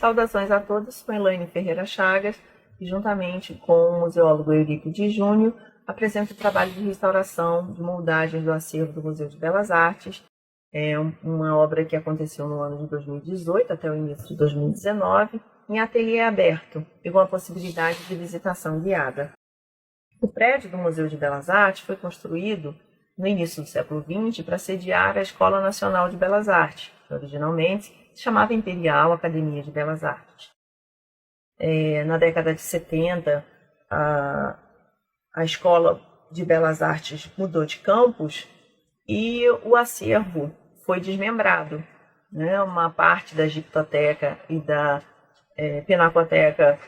Saudações a todos, sou Elaine Ferreira Chagas e juntamente com o museólogo Eurípides Júnior apresento o trabalho de restauração de moldagens do acervo do Museu de Belas Artes. É uma obra que aconteceu no ano de 2018 até o início de 2019, em ateliê aberto e com a possibilidade de visitação guiada. O prédio do Museu de Belas Artes foi construído no início do século XX para sediar a Escola Nacional de Belas Artes, que originalmente se chamava Imperial Academia de Belas Artes. Na década de 70, a Escola de Belas Artes mudou de campus e o acervo foi desmembrado. Uma parte da Giptoteca e da Pinacoteca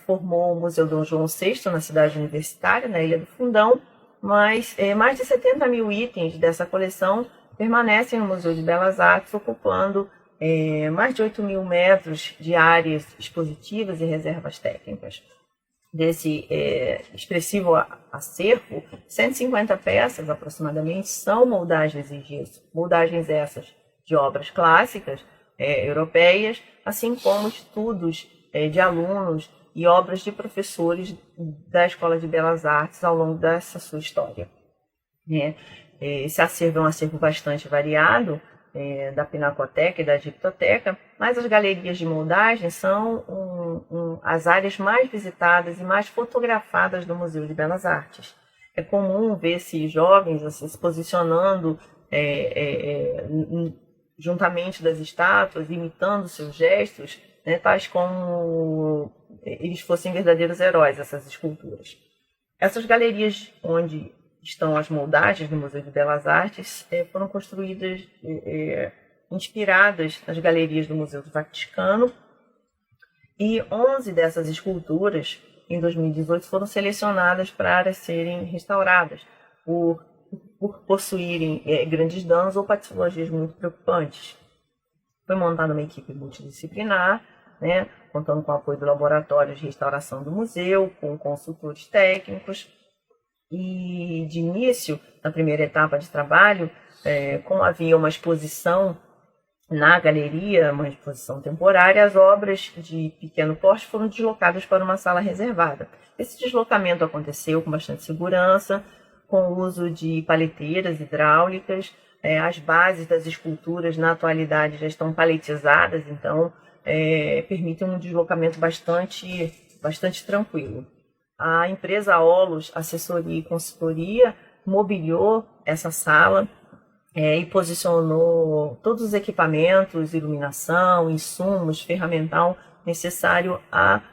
formou o Museu Dom João VI na cidade universitária, na Ilha do Fundão, mas mais de 70 mil itens dessa coleção permanecem no Museu de Belas Artes, ocupando mais de 8 mil metros de áreas expositivas e reservas técnicas. Desse expressivo acervo, 150 peças aproximadamente são moldagens em gesso, moldagens essas de obras clássicas europeias, assim como estudos de alunos e obras de professores da Escola de Belas Artes ao longo dessa sua história. Esse acervo é um acervo bastante variado, da Pinacoteca e da Giptoteca, mas as galerias de moldagem são as áreas mais visitadas e mais fotografadas do Museu de Belas Artes. É comum ver esses jovens se posicionando juntamente das estátuas, imitando seus gestos, tais como eles fossem verdadeiros heróis, essas esculturas. Essas galerias onde estão as moldagens do Museu de Belas Artes foram construídas inspiradas nas galerias do Museu do Vaticano, e 11 dessas esculturas, em 2018, foram selecionadas para serem restauradas por possuírem grandes danos ou patologias muito preocupantes. Foi montada uma equipe multidisciplinar, contando com o apoio do Laboratório de Restauração do Museu, com consultores técnicos. E, de início, na primeira etapa de trabalho, como havia uma exposição na galeria, uma exposição temporária, as obras de pequeno porte foram deslocadas para uma sala reservada. Esse deslocamento aconteceu com bastante segurança, com o uso de paleteiras hidráulicas. As bases das esculturas, na atualidade, já estão paletizadas, então permitem um deslocamento bastante tranquilo. A empresa Olos Assessoria e Consultoria mobiliou essa sala e posicionou todos os equipamentos, iluminação, insumos, ferramental necessário à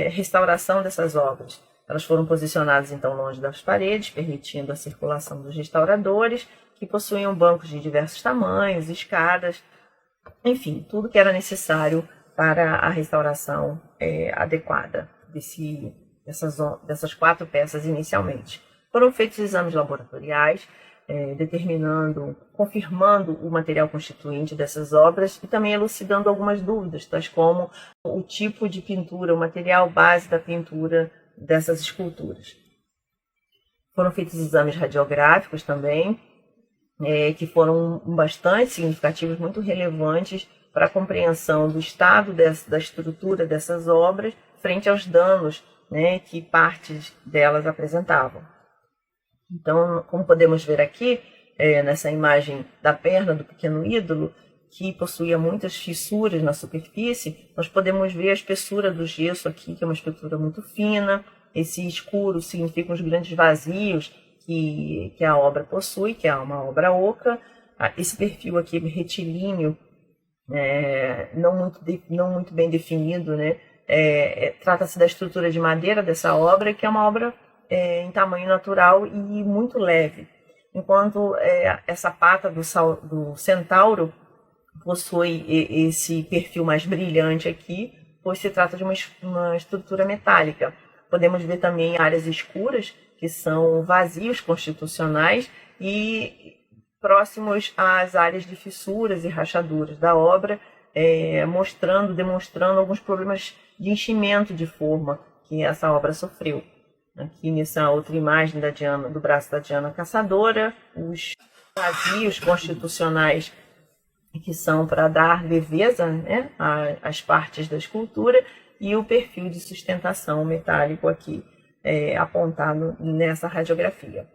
restauração dessas obras. Elas foram posicionadas, então, longe das paredes, permitindo a circulação dos restauradores, que possuíam bancos de diversos tamanhos, escadas, enfim, tudo que era necessário para a restauração adequada dessas 4 peças inicialmente. Foram feitos exames laboratoriais, confirmando o material constituinte dessas obras e também elucidando algumas dúvidas, tais como o tipo de pintura, o material base da pintura dessas esculturas. Foram feitos exames radiográficos também, que foram bastante significativos, muito relevantes para a compreensão do estado da estrutura dessas obras frente aos danos que partes delas apresentavam. Então, como podemos ver aqui, nessa imagem da perna do pequeno ídolo, que possuía muitas fissuras na superfície, nós podemos ver a espessura do gesso aqui, que é uma espessura muito fina. Esse escuro significa os grandes vazios que a obra possui, que é uma obra oca. Esse perfil aqui retilíneo, não muito bem definido, trata-se da estrutura de madeira dessa obra, que é uma obra em tamanho natural e muito leve, enquanto essa pata do centauro possui esse perfil mais brilhante aqui, pois se trata de uma estrutura metálica. Podemos ver também áreas escuras, que são vazios constitucionais e próximos às áreas de fissuras e rachaduras da obra, demonstrando alguns problemas de enchimento de forma que essa obra sofreu. Aqui nessa outra imagem do braço da Diana Caçadora, os vazios constitucionais que são para dar leveza, né, às partes da escultura, e o perfil de sustentação metálico aqui apontado nessa radiografia.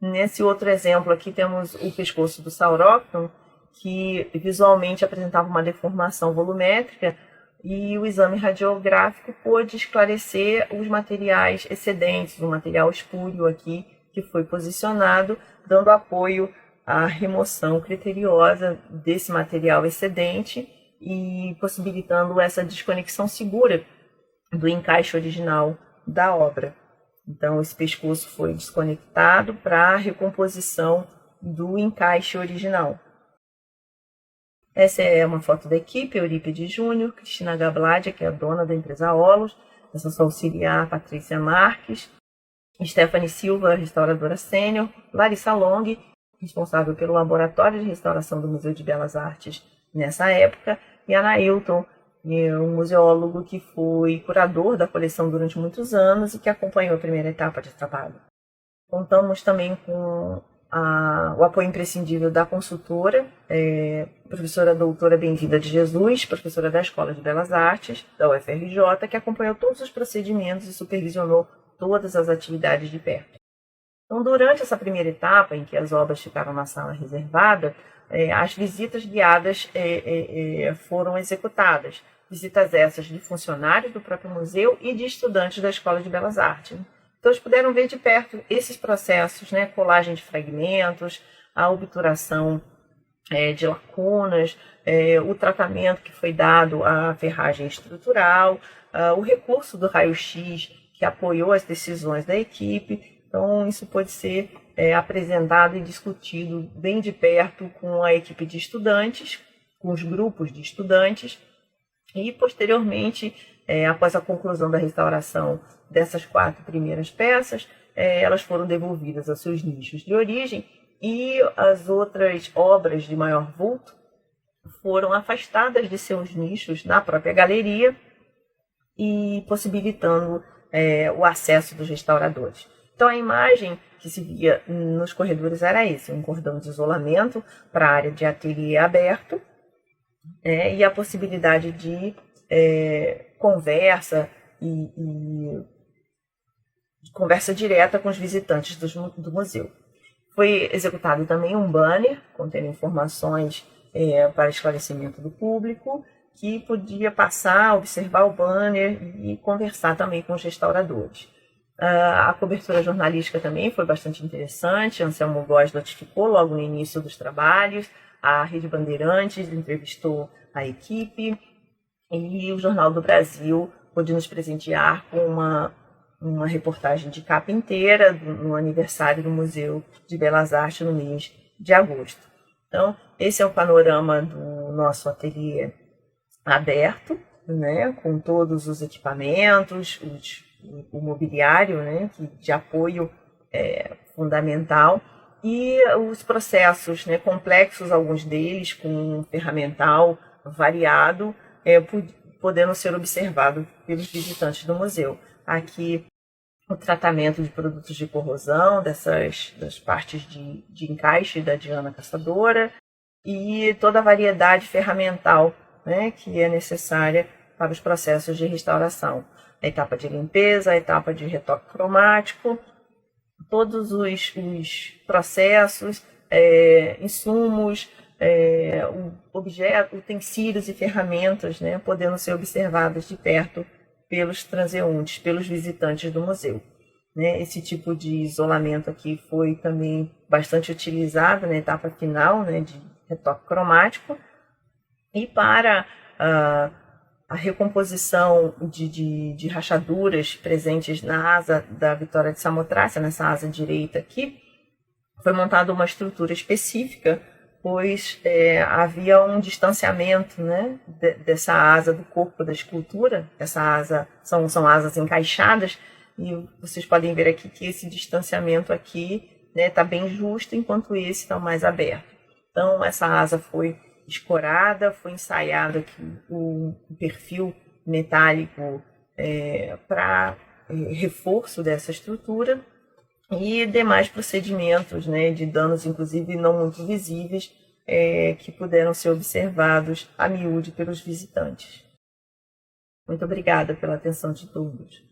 Nesse outro exemplo aqui temos o pescoço do Saurópton, que visualmente apresentava uma deformação volumétrica, e o exame radiográfico pôde esclarecer os materiais excedentes, o material espúrio aqui que foi posicionado, dando apoio à remoção criteriosa desse material excedente e possibilitando essa desconexão segura do encaixe original da obra. Então, esse pescoço foi desconectado para a recomposição do encaixe original. Essa é uma foto da equipe: Eurípides Júnior, Cristina Gabladia, que é a dona da empresa Olos, essa sua auxiliar, Patrícia Marques, Stephanie Silva, restauradora sênior, Larissa Long, responsável pelo Laboratório de Restauração do Museu de Belas Artes nessa época, e Ana Hilton, um museólogo que foi curador da coleção durante muitos anos e que acompanhou a primeira etapa de trabalho. Contamos também com o apoio imprescindível da consultora, professora doutora Bem-vinda de Jesus, professora da Escola de Belas Artes, da UFRJ, que acompanhou todos os procedimentos e supervisionou todas as atividades de perto. Então, durante essa primeira etapa, em que as obras ficaram na sala reservada, as visitas guiadas foram executadas. Visitas essas de funcionários do próprio museu e de estudantes da Escola de Belas Artes. Então, eles puderam ver de perto esses processos, né? Colagem de fragmentos, a obturação de lacunas, o tratamento que foi dado à ferragem estrutural, o recurso do raio-x que apoiou as decisões da equipe. Então, isso pode ser apresentado e discutido bem de perto com a equipe de estudantes, com os grupos de estudantes, e posteriormente, após a conclusão da restauração dessas 4 primeiras peças, elas foram devolvidas aos seus nichos de origem, e as outras obras de maior vulto foram afastadas de seus nichos na própria galeria e possibilitando o acesso dos restauradores. Então, a imagem que se via nos corredores era esse: um cordão de isolamento para a área de ateliê aberto, e a possibilidade de conversa e conversa direta com os visitantes do museu. Foi executado também um banner contendo informações para esclarecimento do público, que podia passar, observar o banner e conversar também com os restauradores. A cobertura jornalística também foi bastante interessante. Anselmo Góes notificou logo no início dos trabalhos, a Rede Bandeirantes entrevistou a equipe, e o Jornal do Brasil pôde nos presentear com uma reportagem de capa inteira no aniversário do Museu de Belas Artes no mês de agosto. Então, esse é o panorama do nosso ateliê aberto, né, com todos os equipamentos, o mobiliário, né, de apoio fundamental, e os processos, né, complexos, alguns deles com um ferramental variado, podendo ser observado pelos visitantes do museu. Aqui, o tratamento de produtos de corrosão, das partes de encaixe da Diana Caçadora, e toda a variedade ferramental, né, que é necessária para os processos de restauração. A etapa de limpeza, a etapa de retoque cromático, todos os processos, insumos, utensílios e ferramentas, né, podendo ser observados de perto pelos transeuntes, pelos visitantes do museu. Né? Esse tipo de isolamento aqui foi também bastante utilizado na etapa final, né, de retoque cromático, e para a recomposição de rachaduras presentes na asa da Vitória de Samotrácia, nessa asa direita aqui, foi montada uma estrutura específica, pois havia um distanciamento, né, dessa asa do corpo da escultura. Essa asa são asas encaixadas, e vocês podem ver aqui que esse distanciamento aqui está, né, bem justo, enquanto esse está mais aberto. Então, essa asa foi escorada, foi ensaiado aqui o perfil metálico para reforço dessa estrutura, e demais procedimentos, né, de danos, inclusive não muito visíveis, que puderam ser observados a miúde pelos visitantes. Muito obrigada pela atenção de todos.